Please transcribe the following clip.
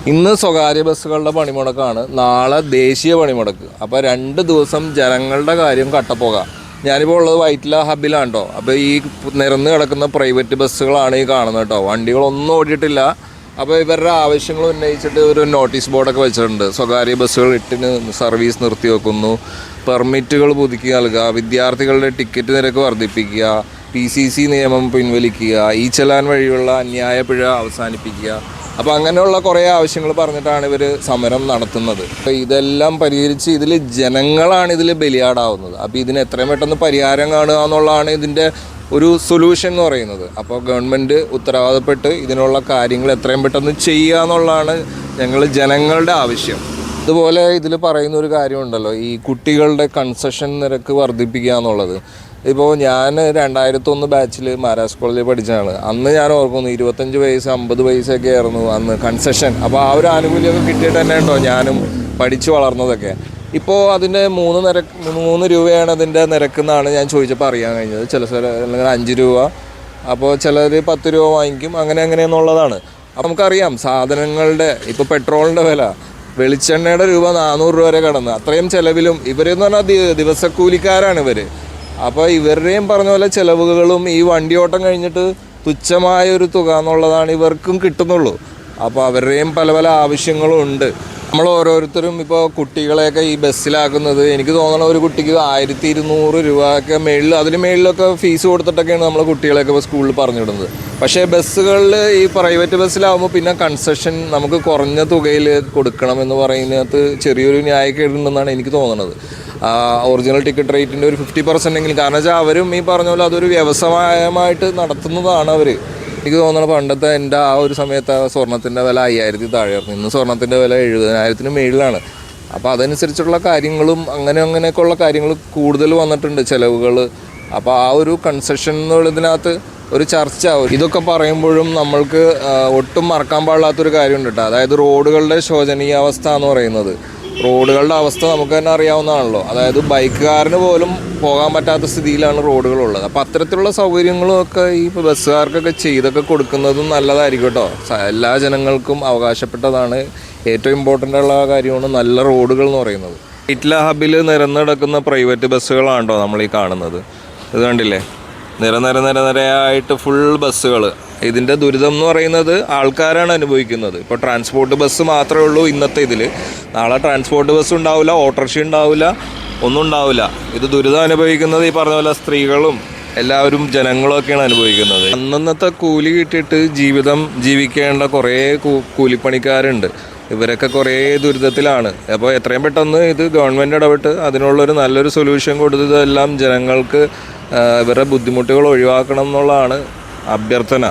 ഇന്ന് സ്വകാര്യ ബസ്സുകളുടെ പണിമുടക്കാണ്, നാളെ ദേശീയ പണിമുടക്ക്. അപ്പോൾ 2 ദിവസം ജനങ്ങളുടെ കാര്യം കട്ടപ്പോക. ഞാനിപ്പോൾ ഉള്ളത് വൈറ്റില ഹബിലാണ് കേട്ടോ. അപ്പോൾ ഈ നിരന്ന് കിടക്കുന്ന പ്രൈവറ്റ് ബസ്സുകളാണ് ഈ കാണുന്നത് കേട്ടോ. വണ്ടികളൊന്നും ഓടിയിട്ടില്ല. അപ്പോൾ ഇവരുടെ ആവശ്യങ്ങൾ ഉന്നയിച്ചിട്ട് ഒരു നോട്ടീസ് ബോർഡൊക്കെ വെച്ചിട്ടുണ്ട്. സ്വകാര്യ ബസ്സുകൾ സർവീസ് നിർത്തിവെക്കുന്നു, പെർമിറ്റുകൾ പുതുക്കി നൽകുക, വിദ്യാർത്ഥികളുടെ ടിക്കറ്റ് നിരക്ക് വർദ്ധിപ്പിക്കുക, PCC നിയമം പിൻവലിക്കുക, ചെലാൻ വഴിയുള്ള അന്യായ പിഴ അവസാനിപ്പിക്കുക. അപ്പോൾ അങ്ങനെയുള്ള കുറേ ആവശ്യങ്ങൾ പറഞ്ഞിട്ടാണ് ഇവർ സമരം നടത്തുന്നത്. അപ്പോൾ ഇതെല്ലാം പരിഹരിച്ച് ഇതിൽ ജനങ്ങളാണ് ഇതിൽ ബലിയാടാവുന്നത്. അപ്പോൾ ഇതിന് എത്രയും പെട്ടെന്ന് പരിഹാരം കാണുക എന്നുള്ളതാണ് ഇതിൻ്റെ ഒരു സൊല്യൂഷൻ എന്ന് പറയുന്നത്. അപ്പോൾ ഗവൺമെൻറ് ഉത്തരവാദപ്പെട്ട് ഇതിനുള്ള കാര്യങ്ങൾ എത്രയും പെട്ടെന്ന് ചെയ്യുക എന്നുള്ളതാണ് ജനങ്ങളുടെ ആവശ്യം. അതുപോലെ ഇതിൽ പറയുന്ന ഒരു കാര്യമുണ്ടല്ലോ, ഈ കുട്ടികളുടെ കൺസെഷൻ നിരക്ക് വർദ്ധിപ്പിക്കുക എന്നുള്ളത്. ഇപ്പോൾ ഞാൻ 2001 ബാച്ചിൽ മഹാരാജ് കോളേജിൽ പഠിച്ചതാണ്. അന്ന് ഞാൻ ഓർക്കുന്നു 25 പൈസ 50 പൈസയൊക്കെ ആയിരുന്നു അന്ന് കൺസെഷൻ. അപ്പോൾ ആ ഒരു ആനുകൂല്യമൊക്കെ കിട്ടിയിട്ട് തന്നെ ഉണ്ടോ ഞാനും പഠിച്ചു വളർന്നതൊക്കെ. ഇപ്പോൾ അതിൻ്റെ 3 രൂപയാണ് അതിൻ്റെ നിരക്കെന്നാണ് ഞാൻ ചോദിച്ചപ്പോൾ അറിയാൻ കഴിഞ്ഞത്. ചില അല്ലെങ്കിൽ 5 രൂപ, അപ്പോൾ ചിലർ 10 രൂപ വാങ്ങിക്കും, അങ്ങനെയെന്നുള്ളതാണ്. അപ്പോൾ നമുക്കറിയാം സാധനങ്ങളുടെ ഇപ്പോൾ പെട്രോളിൻ്റെ വില, വെളിച്ചെണ്ണയുടെ രൂപ 400 രൂപ വരെ കടന്ന്. അത്രയും ചിലവിലും ഇവരെന്ന് പറഞ്ഞാൽ ദിവസക്കൂലിക്കാരാണ് ഇവർ. അപ്പോൾ ഇവരുടെയും പറഞ്ഞ പോലെ ചിലവുകളും ഈ വണ്ടിയോട്ടം കഴിഞ്ഞിട്ട് തുച്ഛമായൊരു തുക എന്നുള്ളതാണ് ഇവർക്കും കിട്ടുന്നുള്ളൂ. അപ്പോൾ അവരുടെയും പല ആവശ്യങ്ങളും ഉണ്ട്. നമ്മൾ ഓരോരുത്തരും ഇപ്പോൾ കുട്ടികളെയൊക്കെ ഈ ബസ്സിലാക്കുന്നത് എനിക്ക് തോന്നുന്ന ഒരു കുട്ടിക്ക് 1200 രൂപയൊക്കെ അതിന് മേളിലൊക്കെ ഫീസ് കൊടുത്തിട്ടൊക്കെയാണ് നമ്മൾ കുട്ടികളെയൊക്കെ ഇപ്പോൾ സ്കൂളിൽ പറഞ്ഞിടുന്നത്. പക്ഷേ ബസ്സുകളിൽ ഈ പ്രൈവറ്റ് ബസ്സിലാകുമ്പോൾ പിന്നെ കൺസെഷൻ നമുക്ക് കുറഞ്ഞ തുകയിൽ കൊടുക്കണം എന്ന് പറയുന്നതിനകത്ത് ചെറിയൊരു ന്യായക്കേടുണ്ടെന്നാണ് എനിക്ക് തോന്നുന്നത്. ഒറിജിനൽ ടിക്കറ്റ് റേറ്റിൻ്റെ ഒരു 50% എങ്കിലും. കാരണം വെച്ചാൽ അവരും ഈ പറഞ്ഞ പോലെ അതൊരു വ്യവസായമായിട്ട് നടത്തുന്നതാണ് അവർ. എനിക്ക് തോന്നുന്നത് പണ്ടത്തെ എൻ്റെ ആ ഒരു സമയത്ത് സ്വർണ്ണത്തിൻ്റെ വില 5000 താഴെയായിരുന്നു. ഇന്ന് സ്വർണ്ണത്തിൻ്റെ വില 70,000 മേളിലാണ്. അപ്പോൾ അതനുസരിച്ചുള്ള കാര്യങ്ങളും അങ്ങനെയൊക്കെയുള്ള കാര്യങ്ങൾ കൂടുതൽ വന്നിട്ടുണ്ട്, ചിലവുകൾ. അപ്പോൾ ആ ഒരു കൺസെഷൻ എന്നുള്ളതിനകത്ത് ഒരു ചർച്ച, ഇതൊക്കെ പറയുമ്പോഴും നമ്മൾക്ക് ഒട്ടും മറക്കാൻ പാടില്ലാത്തൊരു കാര്യമുണ്ട് കേട്ടോ. അതായത് റോഡുകളുടെ ശോചനീയാവസ്ഥ എന്ന് പറയുന്നത്. റോഡുകളുടെ അവസ്ഥ നമുക്ക് തന്നെ അറിയാവുന്നതാണല്ലോ. അതായത് ബൈക്കുകാരന് പോലും പോകാൻ പറ്റാത്ത സ്ഥിതിയിലാണ് റോഡുകളുള്ളത്. അപ്പോൾ അത്തരത്തിലുള്ള സൗകര്യങ്ങളൊക്കെ ഈ ബസ്സുകാർക്കൊക്കെ ചെയ്തൊക്കെ കൊടുക്കുന്നതും നല്ലതായിരിക്കും കേട്ടോ. എല്ലാ ജനങ്ങൾക്കും അവകാശപ്പെട്ടതാണ്. ഏറ്റവും ഇമ്പോർട്ടൻ്റ് ഉള്ള കാര്യമാണ് നല്ല റോഡുകൾ എന്ന് പറയുന്നത്. വൈറ്റില ഹബിൽ നിരന്നിടക്കുന്ന പ്രൈവറ്റ് ബസ്സുകളാണ് കേട്ടോ നമ്മൾ ഈ കാണുന്നത്. ഇത് കണ്ടില്ലേ, നിരയായിട്ട് ഫുൾ ബസ്സുകൾ. ഇതിൻ്റെ ദുരിതം എന്ന് പറയുന്നത് ആൾക്കാരാണ് അനുഭവിക്കുന്നത്. ഇപ്പോൾ ട്രാൻസ്പോർട്ട് ബസ് മാത്രമേ ഉള്ളൂ ഇന്നത്തെ ഇതിൽ. നാളെ ട്രാൻസ്പോർട്ട് ബസ് ഉണ്ടാവില്ല, ഓട്ടോറിക്ഷ ഉണ്ടാവില്ല, ഒന്നും ഉണ്ടാവില്ല. ഇത് ദുരിതം അനുഭവിക്കുന്നത് ഈ പറഞ്ഞ പോലെ സ്ത്രീകളും എല്ലാവരും ജനങ്ങളൊക്കെയാണ് അനുഭവിക്കുന്നത്. അന്നത്തെ കൂലി കിട്ടിയിട്ട് ജീവിക്കേണ്ട കുറേ കൂലിപ്പണിക്കാരുണ്ട്. ഇവരൊക്കെ കുറേ ദുരിതത്തിലാണ്. അപ്പോൾ എത്രയും പെട്ടെന്ന് ഇത് ഗവൺമെൻറ് ഇടപെട്ട് അതിനുള്ളൊരു നല്ലൊരു സൊല്യൂഷൻ കൊടുത്ത് ഇതെല്ലാം ജനങ്ങൾക്ക് ഇവരുടെ ബുദ്ധിമുട്ടുകൾ ഒഴിവാക്കണം എന്നുള്ളതാണ് അഭ്യർത്ഥന.